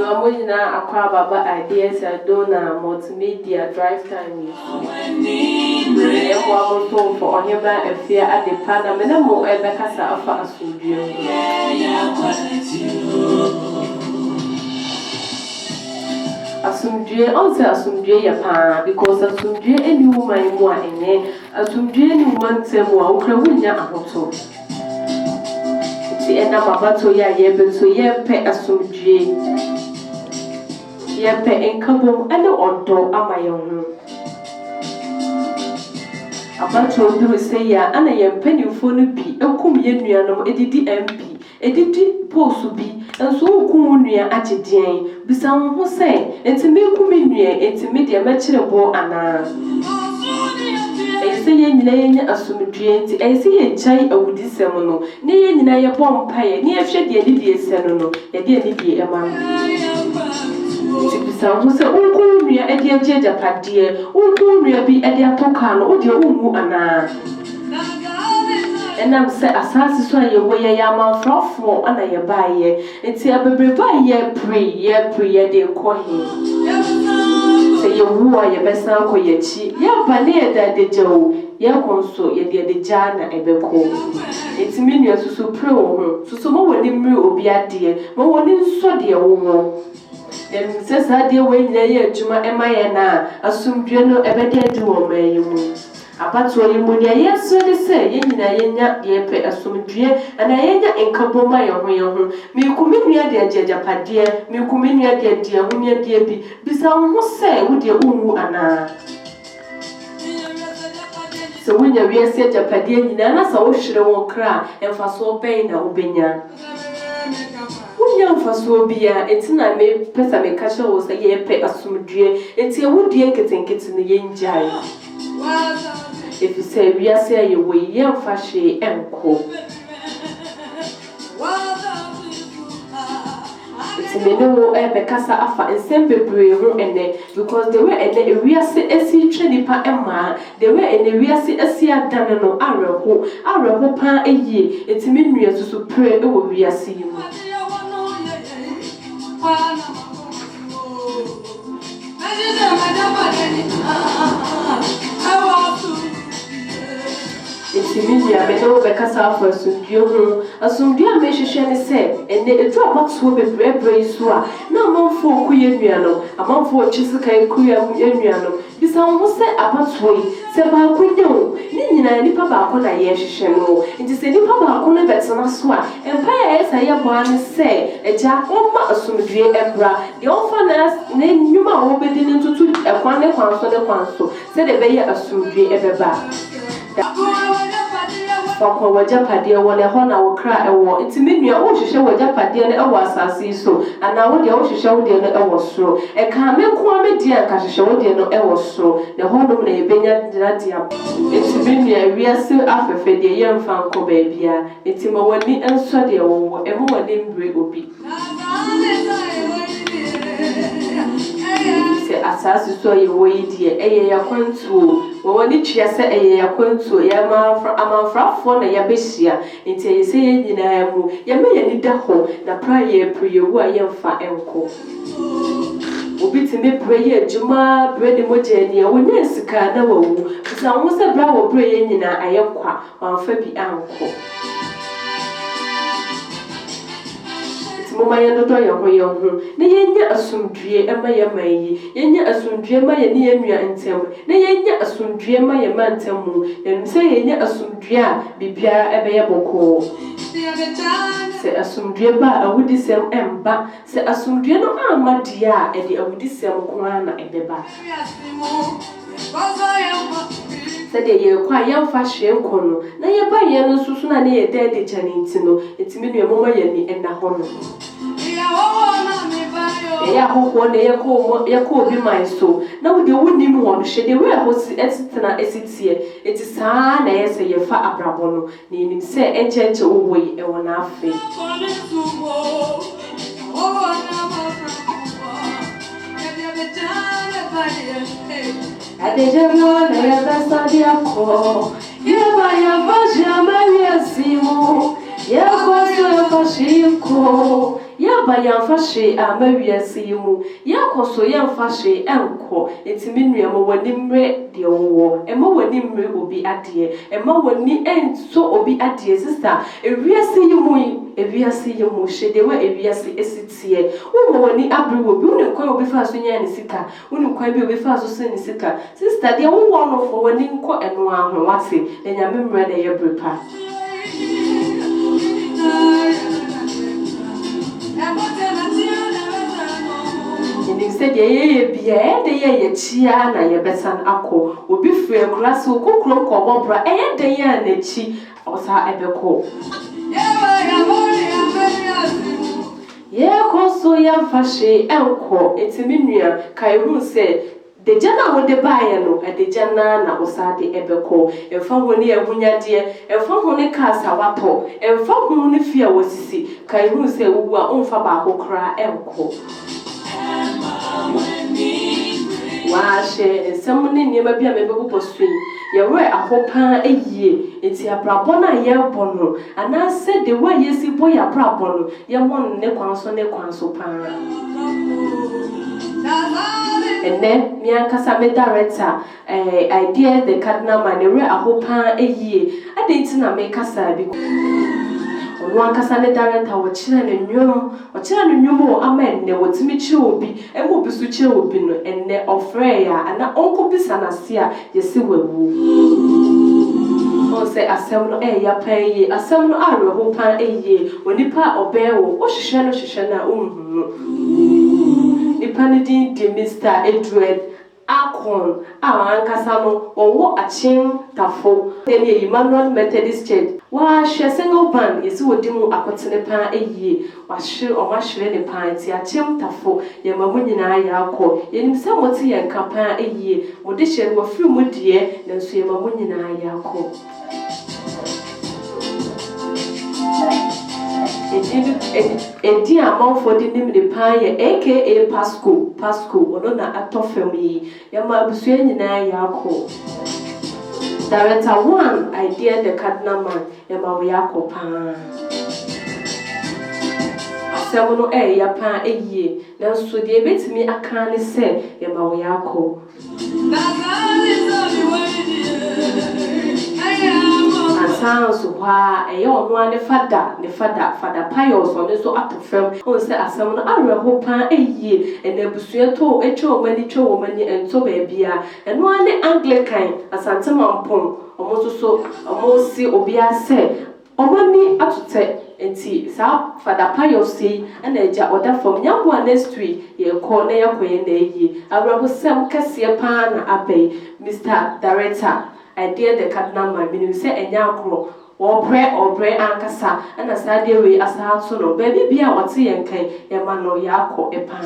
Amojina Aqua Baba Ideas Dona Multimedia Drive Time. I'm for him by a fear at the Panama more ever Casa for a studio. Asumdue also asumdue ya pa because asumdue any woman more ene asumdue any woman temu a ukra wunya ahoto. Ti ena mabato ya yebe so yepe asumdue yepe enkabom ene odo amayehu abato nduru say ya ana yempe ni fonu bi ekum ye nuanom edidi MP edidi posu bi enso okum nua agedien bisa ho say entime kum nua entime de mekire bo ana ese ye nyina ye nya asumdue enti ese ye chai awudisem no ne ye nyina ye bompaye ne ye hwe de ni de ese no ye de ni de ema bisa ho say okum nua ede ajeja padie okum nua bi ede atoka no ode umu ana enam se asase so ye wo ye yamanfrofo ana ye baaye enti abebreba ye pre ye de kohi se ye wo ye besan ko ye chi ye bane ye da de jewo ye konso ye de jana ebeko enti menu asusu pre wo ho susu mo woni mri obi ade mo woni nso de wo ho dem se sa de we nyina ye adwuma ema ye na asumdue no ebede adi wo mayimu apato yimunya yeso de se ye nyina yenya yepe asumdue ana yenya enkaboma ye ho mi kumenua de agejapade mi kumenua de ade ahunya de bi bisa ho se wo de umu ana se wonya wiase agejapade nyina na sa wo hwere won kra emfaso ben na obenya wonya emfaso bia etina me pesa me kache wo se yepe asumdue enti wo de nketenkete ne yenjai if you say we are say you we ye fashe enko it's me no ebe kasa afa ensem bebre ho ene because the way ene we are say esi twenipa ema the way ene we are say esi adane no areho pa eyi etimi nua susu pre e wo we are see you Media me no be kasa for asumdue ho asumdue a me hwehwe ne se ene edu abakso bebre so a na amanfo kuye nua no amanfo chisika kuya nua no bisa ho se abatso yi se ba kunyo ni nyina nipa ba ko na ye hwehwe no nti se nipa ba ko no betena so a empa ya esa ye bo an se eja omma asumdue embra de ofa na ne nyuma wo bedi ne tutu ekwan ne kwanso se de be ye asumdue ebeba Fako wajapade wole hona wo kra ewo nti menua wo hwehwe wajapade ne ewo asase so ana wo de wo hwehwe wo de no ewo soro e ka me ko me de anka hwehwe wo de no ewo soro ne hono na ebenya dia nti menua wiase afefe de ye mfa nko ba bia nti ma wani enso de wo e mo wani mbre obi se asase so ye wo yi de eye yakwantu wo wani twia se eye yakwantu ya amanfrafo na ya behia nti ye se ye nyina mu ya me ye ni da ho na prayer wu a ye mfa enko obi ti me prayer adwuma bre de moje ni wo nya sika na wawu bisa wo se bra wo prayer nyina ayekwa wanfa bi anko Mama yendo to yo ne yenya asumdue ema ye mayi yenya asumdue ma ye ne enua ntem ne yenya asumdue ma ye mantemu yen se yenya asumdue a bibia ebe ye boko se asumdue ba awudisem emba se asumdue no amadia e de awudisem ko ana ebeba Sede ye kwa yamfa hwe nkono na ye ba ye no susu na ne ye dede chanenti no etimi nua mama ye ni ena hono ya ho ne ye ko obi man so na wo de wonim ho no hwe de we ho etitena esitie etisa na ye se ye fa abrabo no ne nim se encheche wo yi e wona afi Adejano na ya basadia ko Yeba ya vajama ya simu Ya kwaso ya fashiko Ya ba yamfa hwe ama wiase yimu yakoso yamfa hwe enko etimi nuamo wani mre de wo ema wani mre obi ade ema wani enso obi ade sister ewiase yimu hyedewe ewiase esitie wo wani abri wo bi woni kwa obi fa so nya ne sika woni kwa bi obi fa so se ne sika sister de wo no fo wani nko eno ahwe wase enyame mre na ye brepa Ni said ye bia de ye chia na ye besan akọ obi free klase okokrom ko bobra de ye na chi osa ebeko ye koso ya fashe enko etimi nua kai hu se de jana wo de baaye no de jana na osa de ebeko emfa ho ne ehunya de emfa ho ne kasa wato emfa ho ne fia wasisi kai hu se wuwa onfa ba akokra enko Washe ensɛm ne nneɛma bi a mebɛbɔ so yi yɛwɛ ahopa eyie enti abrabɔ na yɛbɔ no anaasɛ de wa yesi bɔ yɛ abrabɔ no yɛmɔ ne kwan so paa ene mi ankasa me director idea the cardinal man yɛwɛ ahopa eyie adenti na me kasa bi Onu ankasa ne director wo kyerɛ ne nnwom o ama enne wotimi kyerɛ obi emo bi so kyerɛ obi no enne ofrɛ ya ana onko bi sanase a yesi wawu on se asɛm no ya pan yi asɛm no areho pan eyie onipa ɔbɛn wo hwehwɛ na unhunu nipa ne din de Mr. Edward Akon ankasa no owo achim tafo ene Emmanuel Methodist Church wa hwe single band yesi wodimu akotene pan eyie wa hwe o ma hwe ne pan ti achim tafo ye mamu nyina ya akọ yenim se moti ye nka pan eyie wode hwe no afiri mu die na nso ye mamu nyina ya akọ Edi amanfo di nim ne pan ye aka Pasco ono na atofem yi yama abusua nyina ya akọ Director 1 idea the cardinal man yama we akọ pan asɛm no ya pan eyie na nso de ebetimi aka ne se yama we akọ Sounds wa ono ane fada pious on so atofem on se asem no areho pan eyie enabusua to etwe omani ento ba bia eno ane Anglican asante mampon omo si obi ase omani atote enti sa fada pious na eja oda fom nyambo next week ye ko na yakoye na eyie areho sem kase pan na abai Mr. Director idea the cardinal man meaning say enya akro obre ankasa na sade we asa so no baby bia wote yenkan e ma no yakọ epa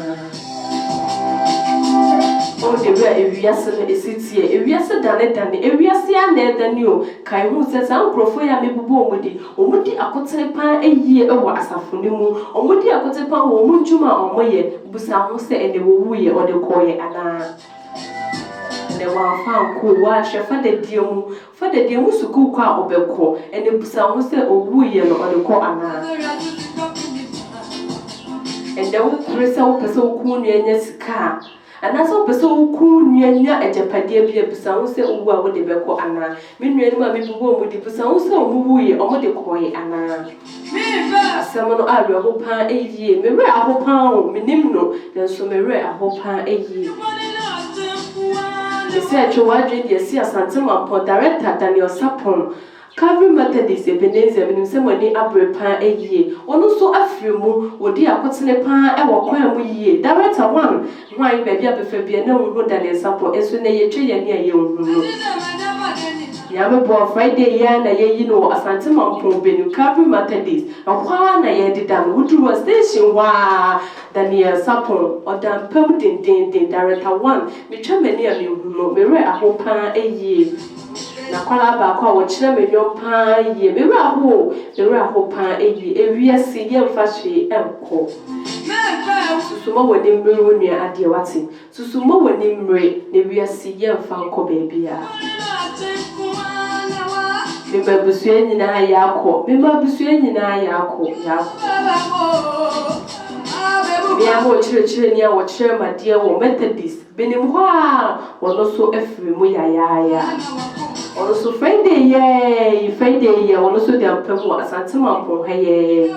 o de we ewiase no esitie ewiase dane ewiase ya na edani o kai hu se san krofo ya mebubu omudi akotere pan eyie ewo asafo ne mu omudi akotere pan wo mu ntuma omoye busa ho se ene wo wuye ode koye ana ne wa fa ko wa hwefa de diemu suku kwa obekọ ene busa ho se owuye no odekọ ana ende wo presa wo pese wo ku nuanya sika ana so pese wo ku nuanya ejapade bia busa ho se owu a wo de bekọ ana me nuani ma me bubu omudi busa ho se omuwuye omode koye ana asɛm no areho pan eyie mewe ahopan o menim no nso mewe ahopan eyie Research wadwe de si asante mampon director Daniel Sapon Calvary Methodist Ebenezer menim se mani abrepan eyie ono so afiri mu wodi akotene pan ewo kwan mu yie director 1 hwan ba bia befa bia na hu Daniel Sapon eso na yetwe ye ne ye hu Yame bo Friday ya na ye yi no asante mampon benu Calvary Methodist ahwa na ye dida no wuduru station wa Daniel Sapon odam pam din director 1 metwa mani a mehu no mewe ahopa eyie na kwala ba kwa wo kyerɛ menwom pa yie mewe ahopa eyie ewiase ye mfa hwe enko susuma woni mmere wonua ade wate susuma woni mmere na wiase ye mfa nko baabia Mema busua nyina yakọ Bia mo chire ni a wo chire ma de wo Methodist benim ho a wono so afiri mu ya wono so Friday ye wono so de ampamu asantema mpon ha ye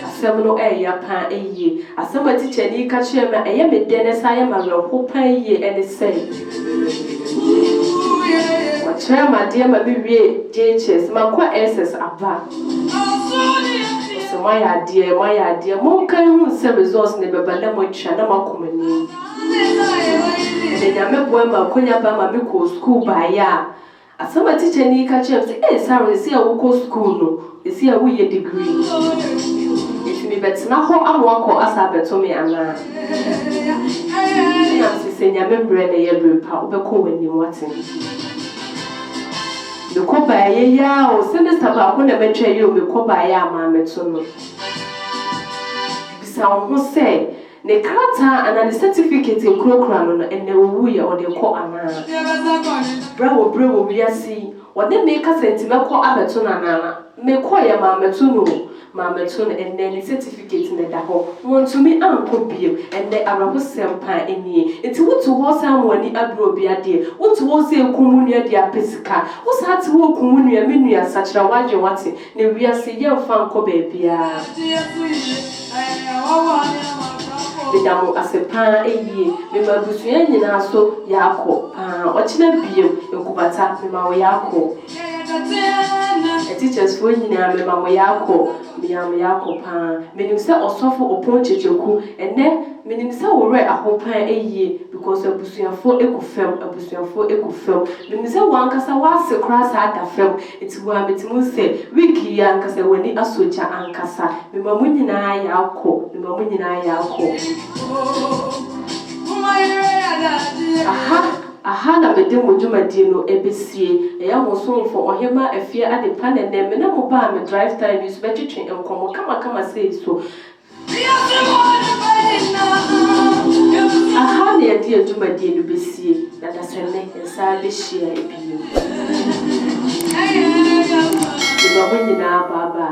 asem no ya pa eyi asem atiche ni ka chire ma eye me de ne sa ye ma ho pa eyi ene sei wa chire ma de ma bi wie JHS ma kwa SS aba my idea, more can who sell resource never by them which I never come in. Then I met one my Konya Bama Miko school by ya. As some teacher need catch up, say, eh, sorry, see, I will go school, no, is here with your degree. If me bet now, I'm walk as I bet to me, Anna. I'm saying, I remember a year power, but call when you want him. The copa ya or semester about when I mention you will copa ya mamma to sound who say the character and the certificate in Crocran and the woo or the call Anna. Bravo, we are see what they make us sentimental call Abatona, may call your mamma to Mamma Tune and then the certificate in the dapple. Want to me Uncle Bill and the Arabu Sempa in ye. It's what to was someone in Abrobia dear. What was a communia dear Pesica? What's had to walk communia minia such a wide watching? Ne we are see young Fanco baby. The damo as a pan a ye, Mima Busuan also Yako, watching a beer in Kubata, Mima Yako. A teacher's for you now, Mima Yako. Yako pan, meaning say or suffer upon Chichoku, and then meaning say or read a whole pan a year because a busian for eco film, meaning say one cassa was a cross at the film, it's one bit must say, Wiki Yankasa when it a switcher and cassa, Mimamunina Yako, Aha na bede mojuma dino ebesie e ya moso for ohema afia ade pan and them na mo ba me drive time use between enkomo kama say so aha na yade aduma dino besie na da sene ensa be hia ebiyo Baba nyina baba